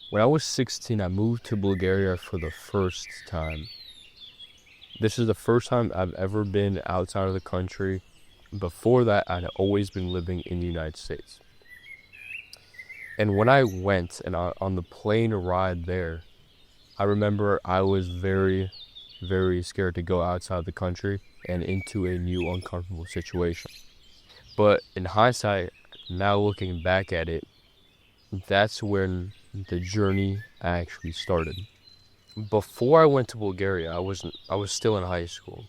When I was 16, I moved to Bulgaria for the first time. This is the first time I've ever been outside of the country. Before that, I'd always been living in the United States. And when I went and on the plane ride there, I remember I was very, very scared to go outside the country and into a new uncomfortable situation. But in hindsight, now looking back at it, that's when the journey actually started. Before I went to Bulgaria, I was still in high school,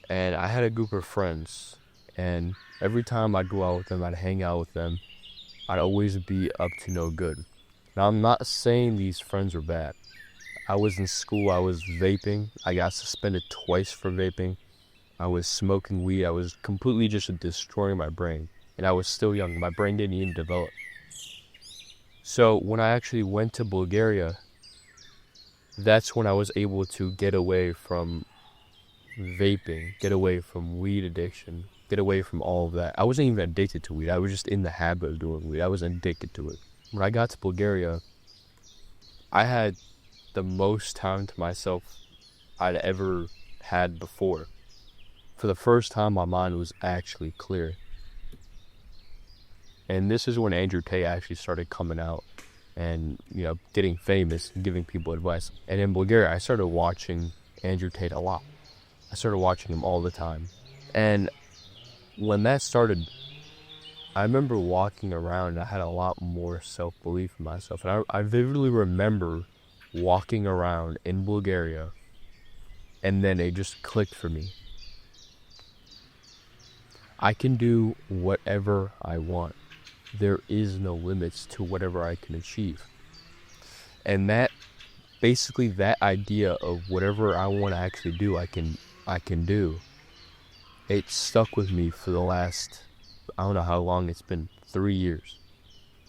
and I had a group of friends, and every time I'd go out with them, I'd hang out with them, I'd always be up to no good. Now, I'm not saying these friends were bad. I was in school, I was vaping, I got suspended twice for vaping, I was smoking weed, I was completely just destroying my brain, and I was still young, my brain didn't even develop. So when I actually went to Bulgaria, that's when I was able to get away from vaping, get away from weed addiction, get away from all of that. I wasn't even addicted to weed. I was just in the habit of doing weed. I was addicted to it. When I got to Bulgaria, I had the most time to myself I'd ever had before. For the first time, my mind was actually clear. And this is when Andrew Tate actually started coming out and, getting famous and giving people advice. And in Bulgaria, I started watching Andrew Tate a lot. I started watching him all the time. And when that started, I remember walking around and I had a lot more self-belief in myself. And I vividly remember walking around in Bulgaria, and then it just clicked for me. I can do whatever I want. There is no limits to whatever I can achieve. And that idea of whatever I want to actually do, I can do. It stuck with me for the last, I don't know how long it's been, 3 years.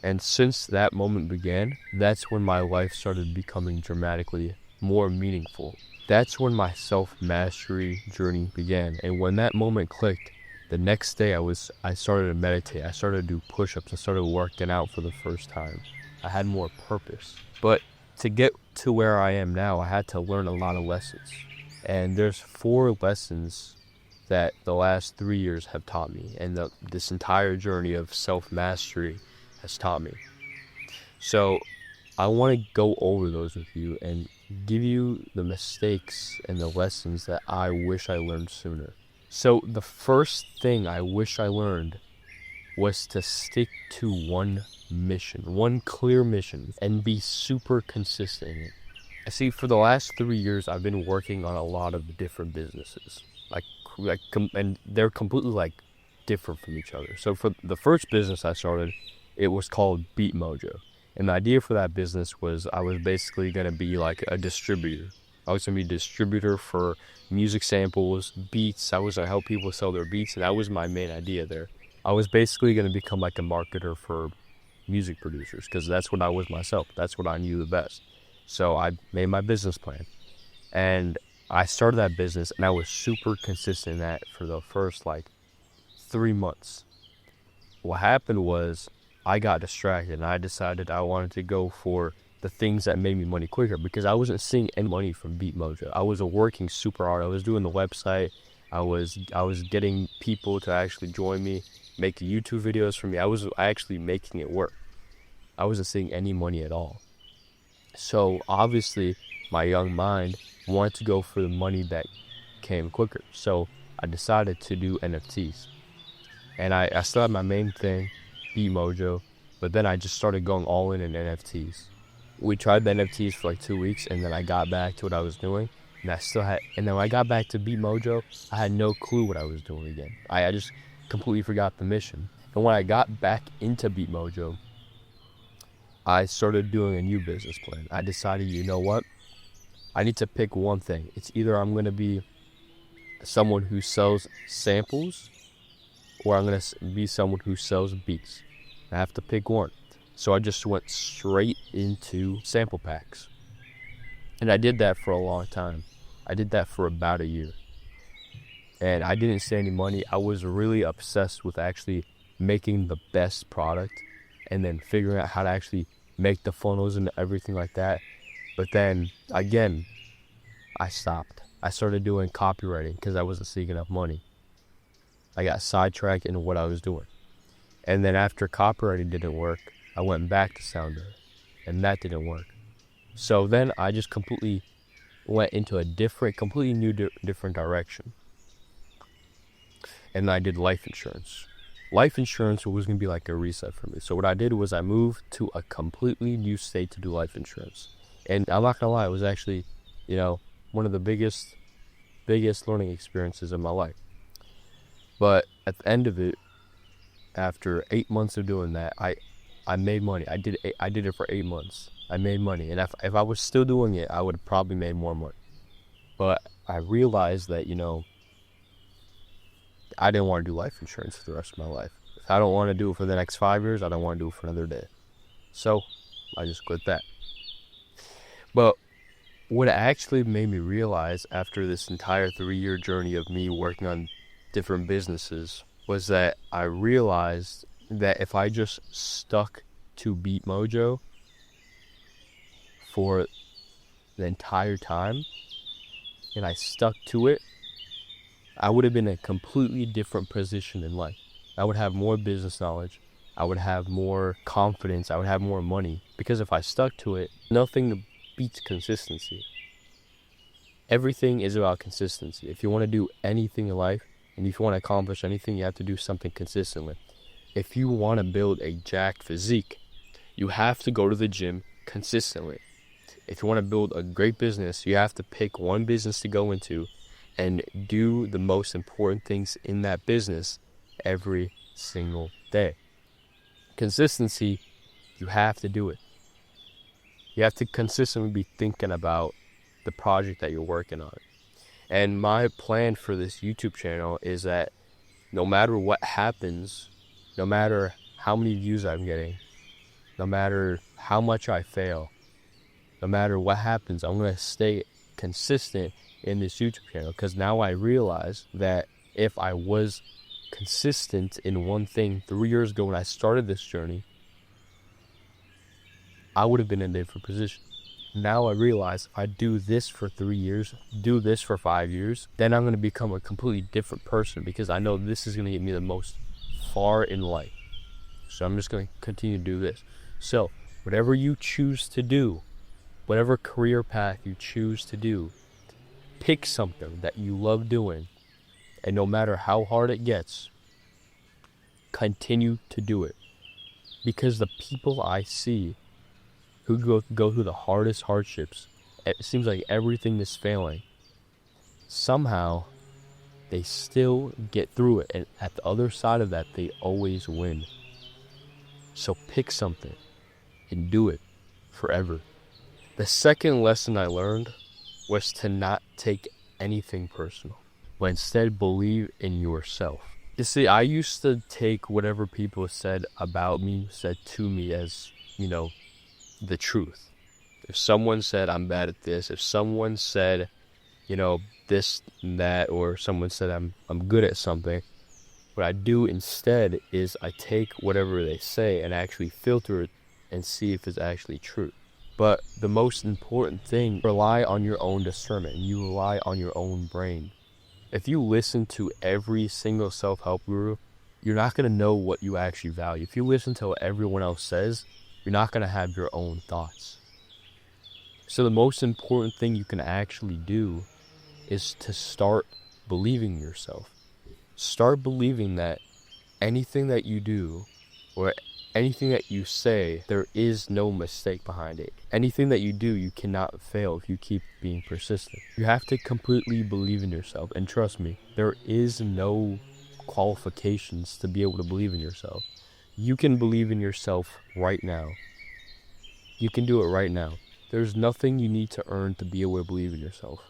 And since that moment began, that's when my life started becoming dramatically more meaningful. That's when my self-mastery journey began. And when that moment clicked, the next day I started to meditate. I started to do push-ups. I started working out for the first time. I had more purpose. But to get to where I am now, I had to learn a lot of lessons. And there's 4 lessons that the last 3 years have taught me, and this entire journey of self-mastery has taught me. So I want to go over those with you and give you the mistakes and the lessons that I wish I learned sooner. So the first thing I wish I learned was to stick to one mission, one clear mission, and be super consistent in it. I see, for the last 3 years, I've been working on a lot of different businesses, and they're completely different from each other. So for the first business I started, it was called Beat Mojo. And the idea for that business was I was basically going to be like a distributor. I was going to be a distributor for music samples, beats. I was going to help people sell their beats, and that was my main idea there. I was basically going to become like a marketer for music producers, because that's what I was myself. That's what I knew the best. So I made my business plan, and I started that business, and I was super consistent in that for the first 3 months. What happened was I got distracted, and I decided I wanted to go for the things that made me money quicker, because I wasn't seeing any money from Beat Mojo. I was working super hard. I was doing the website. I was getting people to actually join me, make YouTube videos for me. I was actually making it work. I wasn't seeing any money at all. So obviously my young mind wanted to go for the money that came quicker. So I decided to do NFTs. And I still had my main thing, Beat Mojo, but then I just started going all in NFTs. We tried the NFTs for 2 weeks, and then I got back to what I was doing, and and then when I got back to Beat Mojo, I had no clue what I was doing again. I just completely forgot the mission. And when I got back into Beat Mojo, I started doing a new business plan. I decided, you know what? I need to pick one thing. It's either I'm going to be someone who sells samples, or I'm going to be someone who sells beats. I have to pick one. So I just went straight into sample packs. And I did that for a long time. I did that for about a year. And I didn't see any money. I was really obsessed with actually making the best product and then figuring out how to actually make the funnels and everything like that. But then again, I stopped. I started doing copywriting because I wasn't seeing enough money. I got sidetracked in what I was doing. And then after copywriting didn't work, I went back to sounder, and that didn't work. So then I just completely went into a completely new, different direction. And I did life insurance. Life insurance was going to be like a reset for me. So what I did was I moved to a completely new state to do life insurance. And I'm not going to lie, it was actually, one of the biggest learning experiences of my life. But at the end of it, after 8 months of doing that, I made money. I did it for 8 months. I made money. And if I was still doing it, I would have probably made more money. But I realized that, I didn't want to do life insurance for the rest of my life. If I don't want to do it for the next 5 years, I don't want to do it for another day. So I just quit that. But what actually made me realize after this entire 3-year journey of me working on different businesses was that I realized that if I just stuck to Beat Mojo for the entire time and I stuck to it, I would have been in a completely different position in life. I would have more business knowledge. I would have more confidence. I would have more money. Because if I stuck to it, nothing beats consistency. Everything is about consistency. If you want to do anything in life, and if you want to accomplish anything, you have to do something consistently. If you want to build a jacked physique, you have to go to the gym consistently. If you want to build a great business, you have to pick one business to go into and do the most important things in that business every single day. Consistency, you have to do it. You have to consistently be thinking about the project that you're working on. And my plan for this YouTube channel is that no matter what happens, no matter how many views I'm getting, no matter how much I fail, no matter what happens, I'm going to stay consistent in this YouTube channel, because now I realize that if I was consistent in one thing 3 years ago when I started this journey, I would have been in a different position. Now I realize if I do this for 3 years, do this for 5 years, then I'm going to become a completely different person, because I know this is going to get me the most far in life. So I'm just going to continue to do this. So whatever you choose to do, whatever career path you choose to do, pick something that you love doing, and no matter how hard it gets, continue to do it. Because the people I see who go through the hardest hardships, it seems like everything is failing, somehow they still get through it, and at the other side of that, they always win. So pick something and do it forever. The second lesson I learned was to not take anything personal, but instead believe in yourself. You see, I used to take whatever people said about me, said to me as, the truth. If someone said I'm bad at this, if someone said, this and that, or someone said I'm good at something, what I do instead is I take whatever they say and actually filter it and see if it's actually true. But the most important thing, rely on your own discernment, and you rely on your own brain. If you listen to every single self-help guru, you're not going to know what you actually value. If you listen to what everyone else says, you're not going to have your own thoughts. So the most important thing you can actually do is to start believing in yourself. Start believing that anything that you do or anything that you say, there is no mistake behind it. Anything that you do, you cannot fail if you keep being persistent. You have to completely believe in yourself. And trust me, there is no qualifications to be able to believe in yourself. You can believe in yourself right now. You can do it right now. There's nothing you need to earn to be able to believe in yourself.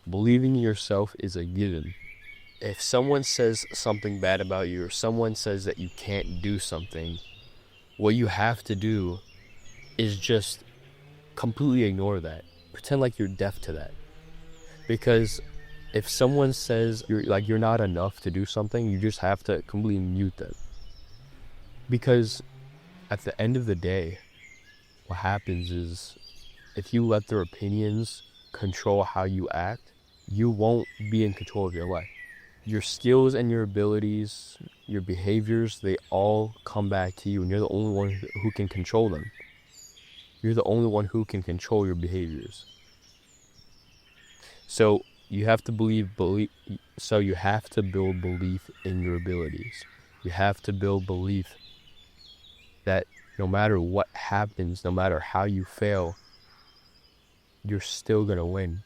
Believing in yourself is a given. If someone says something bad about you, or someone says that you can't do something, what you have to do is just completely ignore that. Pretend like you're deaf to that. Because if someone says you're not enough to do something, you just have to completely mute them. Because at the end of the day, what happens is if you let their opinions control how you act, you won't be in control of your life. Your skills and your abilities, your behaviors, they all come back to you, and you're the only one who can control them. You're the only one who can control your behaviors. So you have to you have to build belief in your abilities. You have to build belief that no matter what happens, no matter how you fail, you're still gonna win.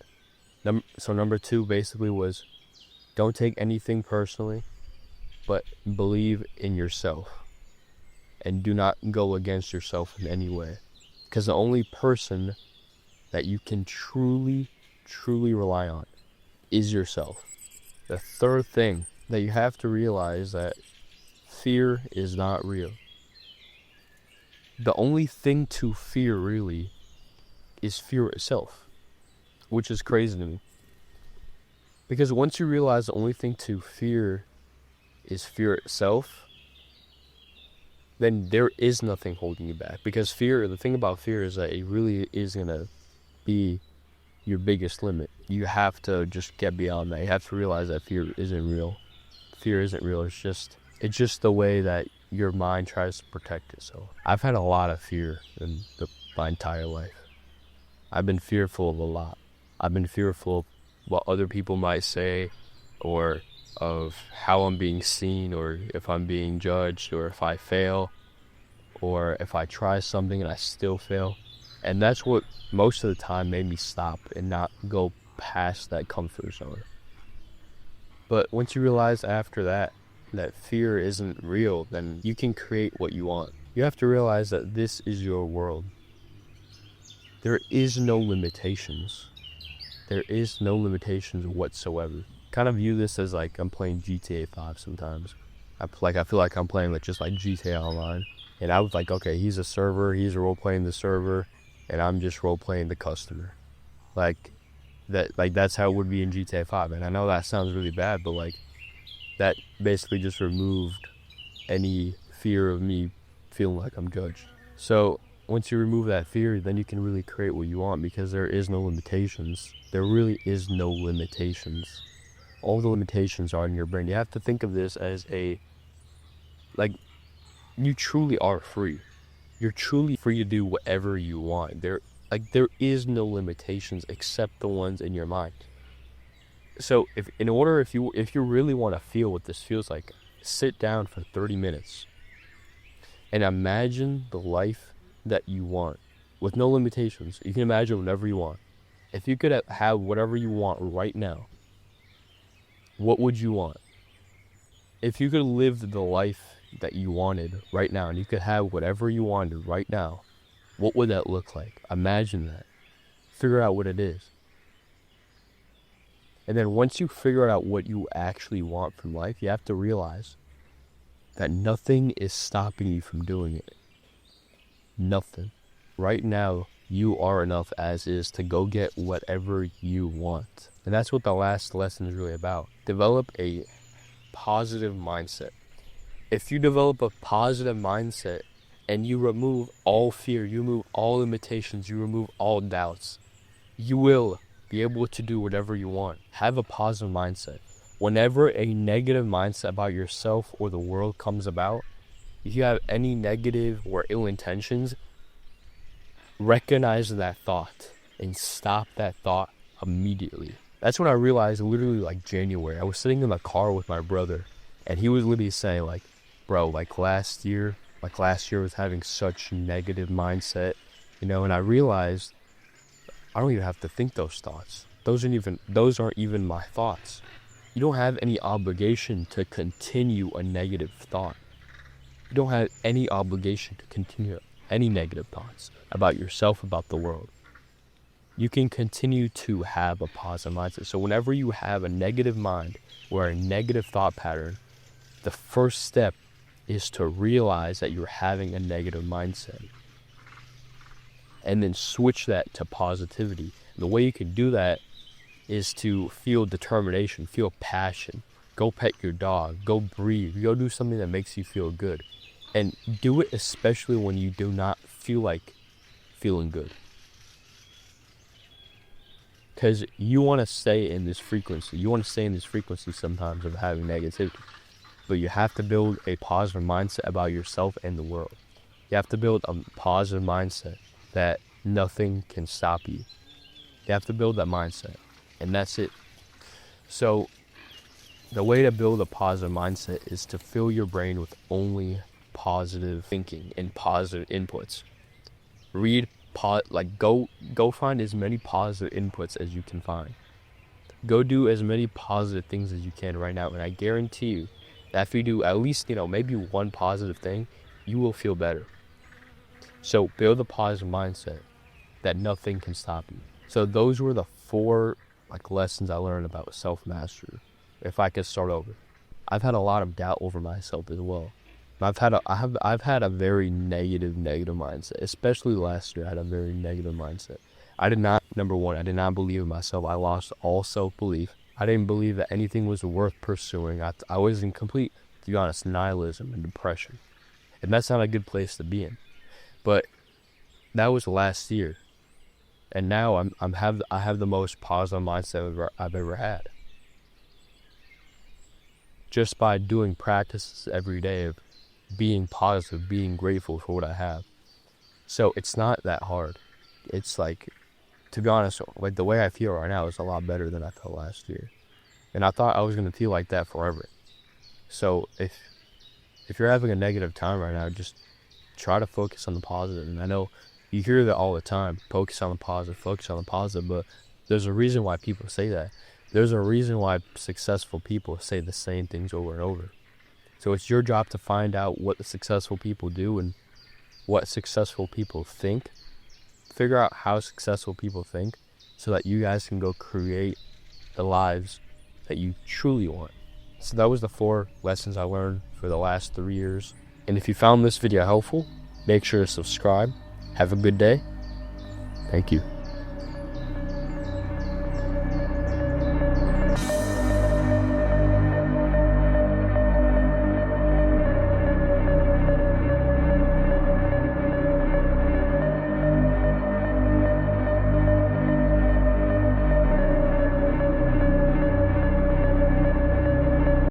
So number 2 basically was, don't take anything personally, but believe in yourself. And do not go against yourself in any way. Because the only person that you can truly rely on is yourself. The third thing that you have to realize that fear is not real. The only thing to fear really is fear itself, which is crazy to me. Because once you realize the only thing to fear is fear itself, then there is nothing holding you back. Because fear, the thing about fear is that it really is going to be your biggest limit. You have to just get beyond that. You have to realize that fear isn't real. Fear isn't real. It's just the way that your mind tries to protect itself. I've had a lot of fear in my entire life. I've been fearful of a lot. I've been fearful of what other people might say, or of how I'm being seen, or if I'm being judged, or if I fail, or if I try something and I still fail. And that's what most of the time made me stop and not go past that comfort zone. But once you realize after that fear isn't real, then you can create what you want. You have to realize that this is your world. There is no limitations. There is no limitations whatsoever. Kind of view this as like I'm playing GTA 5 sometimes. I feel like I'm playing just like GTA Online. And I was like, okay, he's a server, he's role-playing the server, and I'm just role-playing the customer. That's how it would be in GTA 5. And I know that sounds really bad, but that basically just removed any fear of me feeling like I'm judged. So once you remove that fear, then you can really create what you want, because there is no limitations. There really is no limitations. All the limitations are in your brain. You have to think of this as you truly are free. You're truly free to do whatever you want. There is no limitations except the ones in your mind. So if you really want to feel what this feels like, sit down for 30 minutes and imagine the life that you want with no limitations. You can imagine whatever you want. If you could have whatever you want right now, what would you want? If you could live the life that you wanted right now, and you could have whatever you wanted right now, what would that look like? Imagine that. Figure out what it is. And then once you figure out what you actually want from life, you have to realize that nothing is stopping you from doing it. Nothing. Right now, you are enough as is to go get whatever you want. And that's what the last lesson is really about. Develop a positive mindset. If you develop a positive mindset and you remove all fear, you remove all limitations, you remove all doubts, you will be able to do whatever you want. Have a positive mindset. Whenever a negative mindset about yourself or the world comes about, if you have any negative or ill intentions, recognize that thought and stop that thought immediately. That's when I realized, literally January, I was sitting in the car with my brother, and he was literally saying bro, last year was having such negative mindset, and I realized I don't even have to think those thoughts. Those aren't even my thoughts. You don't have any obligation to continue a negative thought. You don't have any obligation to continue any negative thoughts about yourself, about the world. You can continue to have a positive mindset. So whenever you have a negative mind or a negative thought pattern, the first step is to realize that you're having a negative mindset. And then switch that to positivity. And the way you can do that is to feel determination, feel passion. Go pet your dog, go breathe, go do something that makes you feel good. And do it especially when you do not feel feeling good. Because you want to stay in this frequency. You want to stay in this frequency sometimes of having negativity. But you have to build a positive mindset about yourself and the world. You have to build a positive mindset that nothing can stop you. You have to build that mindset. And that's it. So the way to build a positive mindset is to fill your brain with only positive thinking and positive inputs. Go find as many positive inputs as you can find. Go do as many positive things as you can right now, and I guarantee you that if you do at least, maybe one positive thing, you will feel better. So build a positive mindset that nothing can stop you. So those were the 4 lessons I learned about self-mastery. If I could start over, I've had a lot of doubt over myself as well. I've had a very negative mindset, especially last year. I had a very negative mindset. Number one, I did not believe in myself. I lost all self-belief. I didn't believe that anything was worth pursuing. I was in complete, to be honest, nihilism and depression. And that's not a good place to be in. But that was last year. And now I have the most positive mindset I've ever had. Just by doing practices every day of being positive, being grateful for what I have. So it's not that hard. It's to be honest, the way I feel right now is a lot better than I felt last year. And I thought I was going to feel like that forever. So if you're having a negative time right now, just try to focus on the positive. And I know you hear that all the time, focus on the positive, but there's a reason why people say that. There's a reason why successful people say the same things over and over. So it's your job to find out what the successful people do and what successful people think. Figure out how successful people think so that you guys can go create the lives that you truly want. So that was the 4 lessons I learned for the last 3 years. And if you found this video helpful, make sure to subscribe. Have a good day. Thank you.